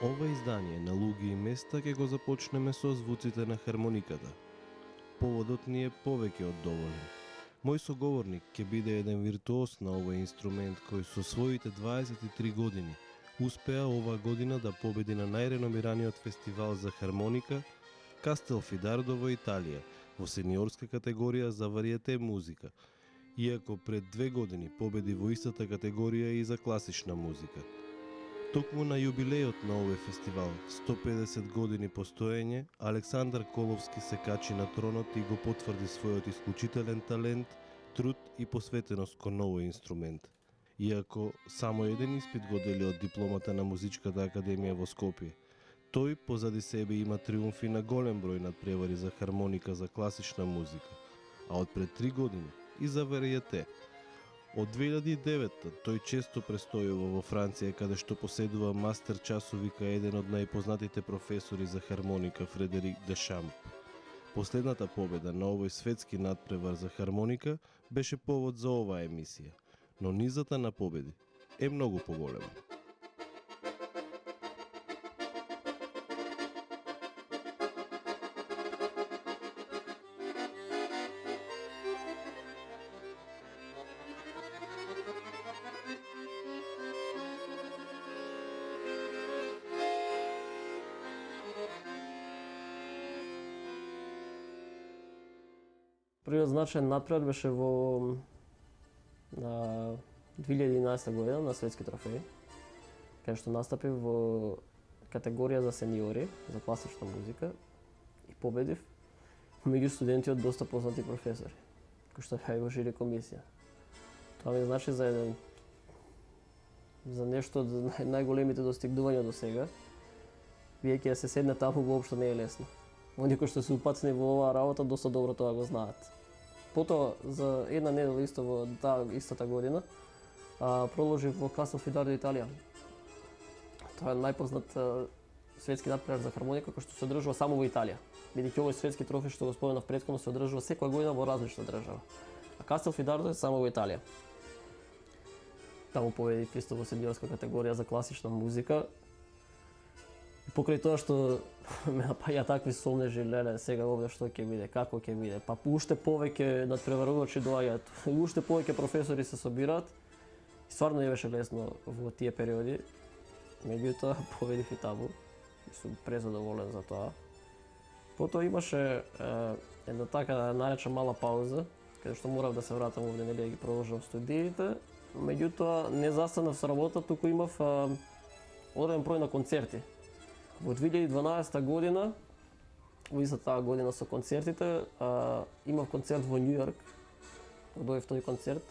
Ова издание на луѓе и места ќе го започнеме со звуците на хармониката. Поводот ни е повеќе од доволен. Мој соговорник ќе биде еден виртуоз на овој инструмент кој со своите 23 години успеа оваа година да победи на најреномираниот фестивал за хармоника Кастелфидардо во Италија во сениорска категорија за вариете музика, иако пред 2 години победи во истата категорија и за класична музика. Токму на јубилејот на овој фестивал, 150 години постоење, Александар Коловски се качи на тронот и го потврди својот исклучителен талент, труд и посветеност кон овој инструмент. Иако само еден испит го дели од дипломата на Музичката академија во Скопје, тој позади себе има триумфи на голем број надпревари за хармоника за класична музика, а од пред 3 години и за вариете. Од 2009 тој често престојува во Франција, каде што поседува мастер часови кај еден од најпознатите професори за хармоника Фредерик Дешамп. Последната победа на овој светски надпревар за хармоника беше повод за оваа емисија, но низата на победи е многу поголема. Првиот значаен надпревар беше во 2011 година на светски трофеи, каде што настапив во категорија за сениори, за класична музика и победив меѓу студенти од доста познати професори, кои што беа во жири комисија. Тоа ми значи за нешто од најголемите достигнувања до сега, бидејќи да се седне таму воопшто не е лесно. Оние кои што се упацни во оваа работа доста добро тоа го знаат. Потоа, за една недела исто во таа истата година, проложив во Кастелфидардо Италија. Тоа е најпознат светски надпревар за хармоника кој што се одржува само во Италија. Бидејќи овој светски трофеј што го споменав претходно се одржува секоја година во различна држава. А Кастелфидардо е само во Италија. Таму победив исто во сениорска категорија за класична музика. И покрај тоа што ме напаѓа такви сомнежи, леле, сега овде што ќе биде, како ќе биде, па уште повеќе надпреварувачи доаѓаат, уште повеќе професори се собираат. И стварно не беше лесно во тие периоди. Меѓутоа победив и таму и сум презадоволен за тоа. Потоа имаше една така наречена мала пауза, каде што морав да се вратам овде, нели, да ги продолжам студиите. Меѓутоа не застанав со работа, туку имав одреден број на концерти. Во 2012 година, во истата таа година со концертите, имав концерт во Њу Јорк. Дојдов тој концерт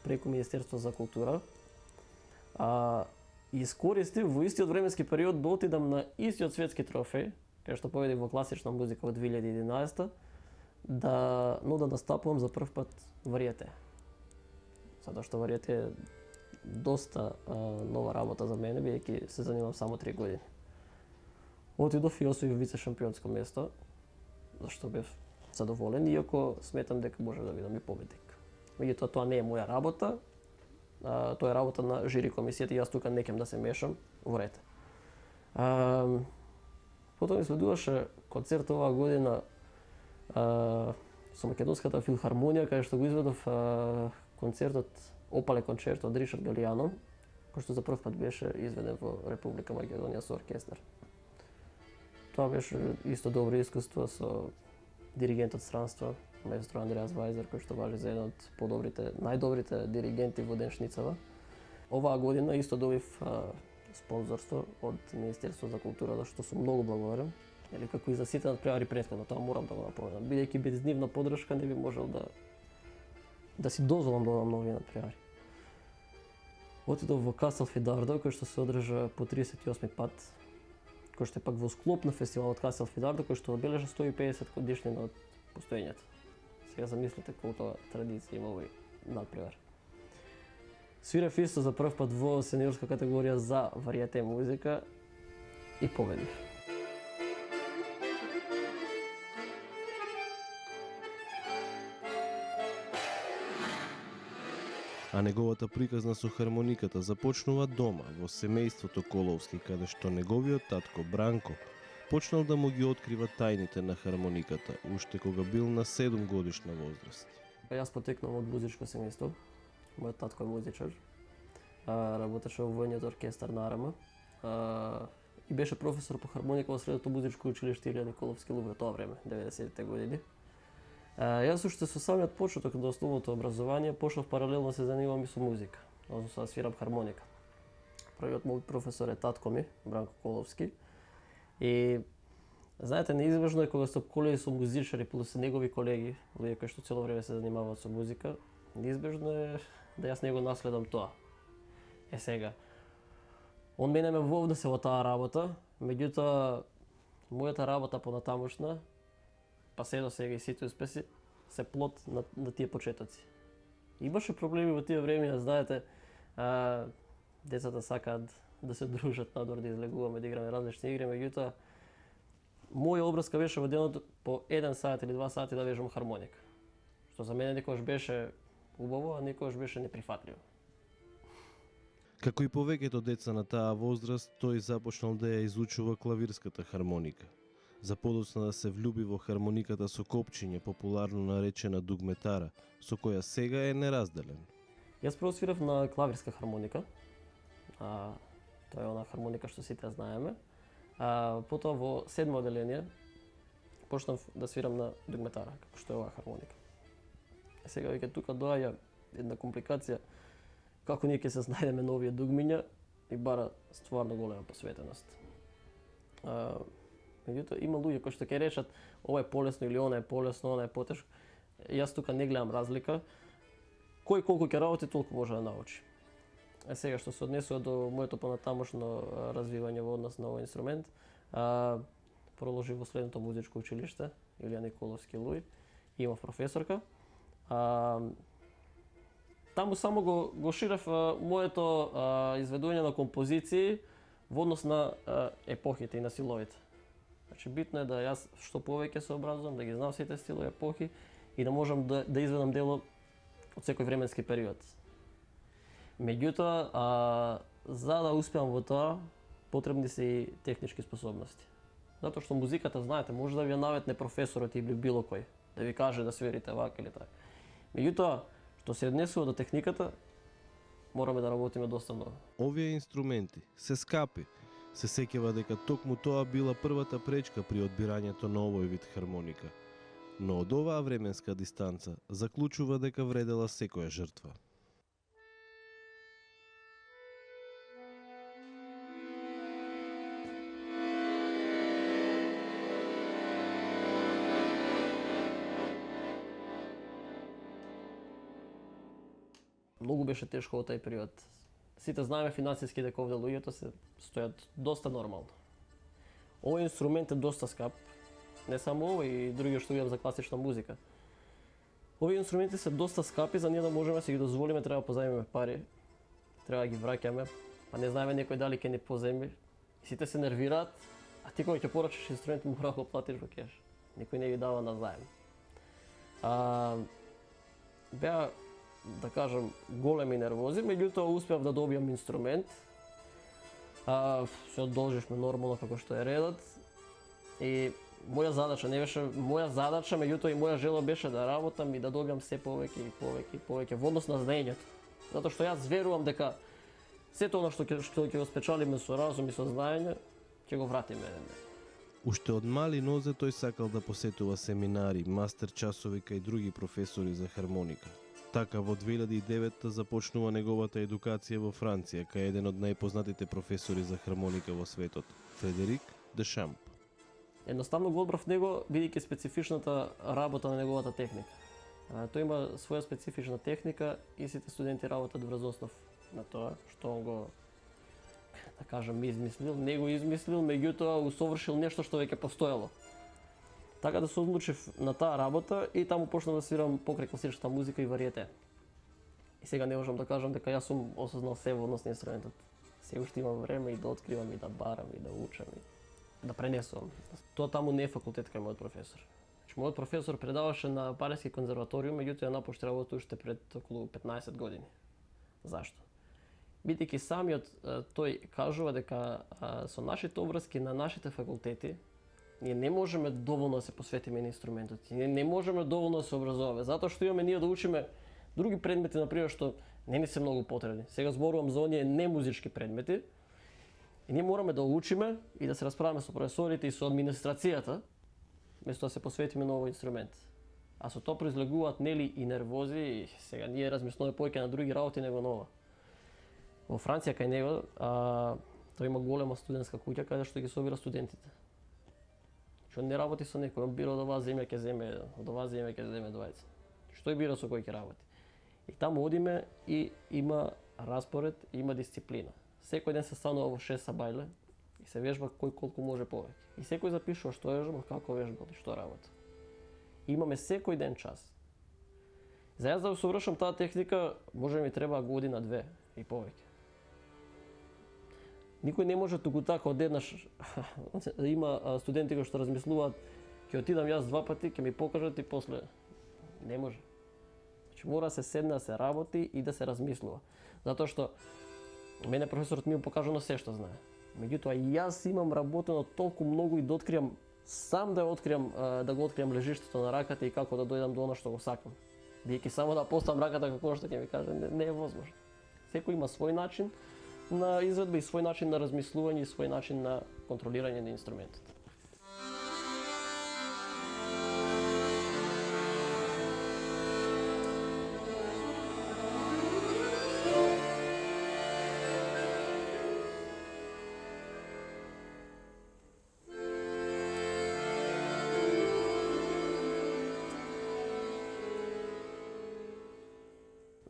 преку Министерство за култура. И искористив во истиот временски период да отидам на истиот светски трофеј, кај што победив во класична музика во 2011, да настапувам за прв пат вариете. Затоа што вариете е доста нова работа за мене, бидејќи се занимавам само 3 години. Отидов и освоив вице-шампионско место, зашто бев задоволен, иако сметам дека може да бидам и победник. Меѓутоа, тоа не е моја работа, тоа е работа на жири комисијата и јас тука не ќам да се мешам во ред. Потоа ми следуваше концерт оваа година со Македонската филхармонија, каде што го изведов концертот Опале концерт од Ришард Галијано, кој што за прв пат беше изведен во Република Македонија со оркестар. Тоа беше исто добро искуство со диригент од странство, маестро Андреас Вајзер, кој што важи за еден од најдобрите диригенти во деншницава. Оваа година исто добив спонзорство од Министерство за култура, за што сум многу благодарен. Или како и за сите надпревари претходно, тоа морам да го напоменам. Бидејќи без нивна поддршка не би можел да си дозволам да одам на овие надпревари. Отидов во Касел Фидардо, кој што се одржа по 38 пат, кој што е пак во склоп на фестивалот Касел Фидардо, кој што обележа 150 годишнина од постоењето. Сега замислите колку традиција има овој надпревар. Свирев исто за прв пат во сениорска категорија за вариете музика и победив. А неговата приказна со хармониката започнува дома, во семејството Коловски, каде што неговиот татко Бранко почнал да му ги открива тајните на хармониката, уште кога бил на 7 годишна возраст. Јас потекнав од музичко семејство. Мојот татко е музичар. Работеше во војниот оркестар на АРМ. И беше професор по хармоника во средното музичко училиште Илија Николовски Луга тоа време, 90-те години. Јас уште со самиот почеток до основното образование почнав паралелно да се занимавам и со музика, односно да свирам хармоника. Првиот мој професор е татко ми, Бранко Коловски. И знаете, неизбежно е кога се обколеи со музичари плюс негови колеги, луѓе кои што цело време се занимаваат со музика, неизбежно е да јас не го наследам тоа. Сега, он мене ме вовнесе во таа работа, меѓутоа мојата работа понатамошна, па се до сега и сите успеси, се плод на тие почетоци. Имаше проблеми во тие времења, знаете, децата сакаат да се дружат надвор, да излегуваме, да играме различни игри, меѓутоа моја обврска беше во денот по 1 сат или 2 сати да вежам хармоника. Што за мене некогаш беше убаво, а некогаш беше неприфатливо. Како и повеќето деца на таа возраст, тој започнал да ја изучува клавирската хармоника. За подоцна да се влюби во хармониката со копчиње, популарно наречена дугметара, со која сега е неразделен. Јас прво свирав на клавирска хармоника. Тоа е она хармоника што сите знаеме. Потоа во 7 оделение почнав да свирам на дугметара, како што е оваа хармоника. Сега веќе тука доаѓа една компликација како ние ќе се знајдеме на овие дугмиња и бара стварно голема посветеност. Меѓутоа има луѓе кои што ќе речат ова е полесно или она е полесно, она е потешко. Јас тука не гледам разлика. Кој колку ќе работи, толку може да научи. Сега што се однесува до моето понатамошно развивање во однос на овој инструмент, продолжив во следното музичко училиште, Илија Николовски Луј, имав професорка. Таму само го ширев моето изведување на композиции во однос на епохите и на силовите. Значи битно е да јас што повеќе се образувам, да ги знам сите стилови, епохи и да можам да изведам дело од секој временски период. Меѓутоа, за да успеам во тоа, потребни се и технички способности. Затоа што музиката, знаете, може да ви ја наветне професорот или било кој, да ви каже да свирите вака или така. Меѓутоа, што се однесува до техниката, мораме да работиме доста многу. Овие инструменти се скапи. Се сеќава дека токму тоа била првата пречка при одбирањето на овој вид хармоника. Но од оваа временска дистанца заклучува дека вредела секоја жртва. Многу беше тешко во тај период. Сите знаеме финансиски дека овде луѓето се стојат доста нормално. Овој инструмент е доста скап, не само овој и други што видам за класична музика. Овие инструменти се доста скапи, за ние да можеме да си ги дозволиме, треба да позајмиме пари, треба да ги враќаме, па не знаеме некој дали ќе ни позајми. Сите се нервираат, а ти кога ќе порачиш инструмент мора да го платиш во кеш. Никој не ви дава на заем. Беа, да кажам, големи нервози, меѓутоа успеав да добијам инструмент. Се одолживме нормално како што е редот. И моја задача не беше моја задача, меѓутоа и моја жела беше да работам и да добиам се повеќе и повеќе и повеќе во однос на знаењето. Затоа што јас верувам дека сето она што ќе го спечалиме со разум и со знаење, ќе го вратиме еден ден. Уште од мали нозе тој сакал да посетува семинари, мастер часови кај други професори за хармоника. Така во 2009 започнува неговата едукација во Франција кај еден од најпознатите професори за хармоника во светот, Фредерик Дешамп. Едноставно го одбрав него, бидејќи специфичната работа на неговата техника. Тој има своја специфична техника и сите студенти работат врз основ на тоа што он го, да кажам, измислил, не го измислил, меѓутоа усовршил нешто што веќе постоело. Така да се одлучив на таа работа и таму почнав да свирам покрај класичната музика и вариете. И сега не можам да кажам дека јас сум осознал се во однос на инструментот. Се уште имам време и да откривам и да барам и да учам и да пренесувам. Тоа таму не е факултет кај мојот професор. Значи, мојот професор предаваше на Париски конзерваториум, меѓутоа ја напушти работа уште пред околу 15 години. Зашто? Бидејќи самиот тој кажува дека со нашите обврски на нашите факултети ние не можеме доволно да се посветиме на инструментот. Ние не можеме доволно да се образуваме, затоа што имаме ние да учиме други предмети, например, што не ни се многу потребни. Сега зборувам за оние немузички предмети. И ние мораме да учиме и да се расправаме со професорите и со администрацијата, место да се посветиме на овој инструмент. А со тоа произлегуваат нели и нервози, и сега ние размислуваме повеќе на други работи него на ова. Во Франција кај него, тој има голема студентска куќа каде што ги собира студентите. Што не работи со некој, он бира од оваа земја ќе земе, од оваа земја ќе земе двајца. Што бира со кој ќе работи. И таму одиме и има распоред, има дисциплина. Секој ден се станува во 6 сабајле и се вежба кој колку може повеќе. И секој запишува што вежбал, како вежбал и што работи. И имаме секој ден час. За јас да усовршам таа техника, може ми треба година, две и повеќе. Никој не може туку така одеднаш. Има студенти кои што размислуваат, ќе отидам јас 2 пати, ќе ми покажат и после не може. Значи мора да се седне, да се работи и да се размислува. Затоа што мене професорот ми покажа на се што знае. Меѓутоа јас имам работено толку многу и да откриам сам да го откриам лежиштето на раката и како да дојдам до она што го сакам. Бидејќи само да поставам раката како што ќе ми каже не е возможно. Секој има свој начин на изведба и свој начин на размислување и свој начин на контролирање на инструментот.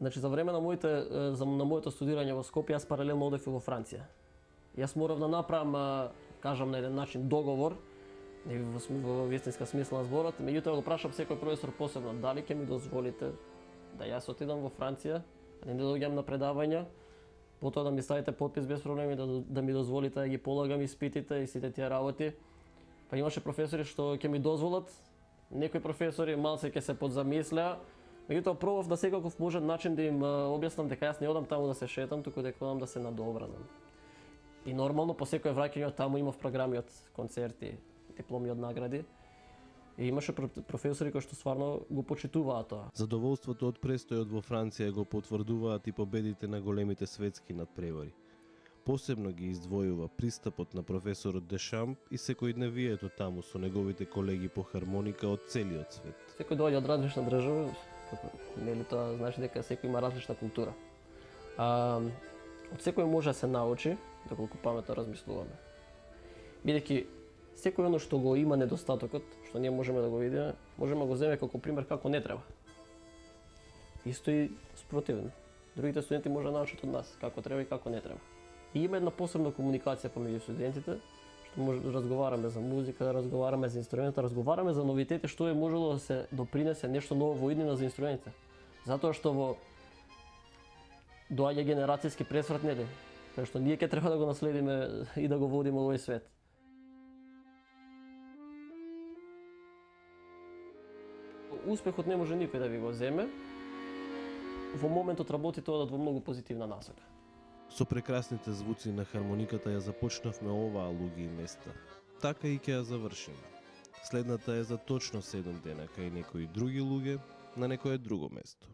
Значи, за време на моето студирање во Скопје, јас паралелно одев и во Франција. Јас морав да направам, кажам на еден начин, договор, во вистинска смисла на зборот, меѓутоа го прашав секој професор посебно, дали ќе ми дозволите да јас отидам во Франција, да не доаѓам на предавања, потоа да ми ставите подпис без проблеми, да ми дозволите да ги полагам испитите и сите тие работи. Па имаше професори што ќе ми дозволат, некои професори малце ќе се подзамислеа, меѓутоа пробав на секаков можен начин да им објаснам дека јас не одам таму да се шетам, туку дека одам да се надобранам. И нормално по секој враќање од таму имав програми од концерти, дипломи од награди. И имаше професори кои што стварно го почитуваат тоа. Задоволството од престојот во Франција го потврдуваат и победите на големите светски надпревари. Посебно ги издвојува пристапот на професорот Дешамп и секојдневието таму со неговите колеги по хармоника од целиот свет. Секој доаѓа од различна држава, нели тоа значи дека секој има различна култура. Од секој може да се научи доколку паметно размислуваме. Бидејќи секој оно што го има недостатокот, што ние можеме да го видиме, можеме да го земеме како пример како не треба. Исто и спротивно. Другите студенти може да научат од нас како треба и како не треба. И има една посебна комуникација помеѓу студентите, што може да разговараме за музика, да разговараме за инструмента, разговараме за новитети, што е можело да се допринесе нешто ново во иднина за инструментите. Затоа што во доаѓа генерацијски пресврат, нели? Тоа што ние ќе треба да го наследиме и да го водиме овој свет. Успехот не може никој да ви го земе. Во моментот работите одат во многу позитивна насока. Со прекрасните звуци на хармониката ја започнавме оваа луѓе и места. Така и ќе ја завршиме. Следната е за точно 7 дена кај некои други луѓе на некое друго место.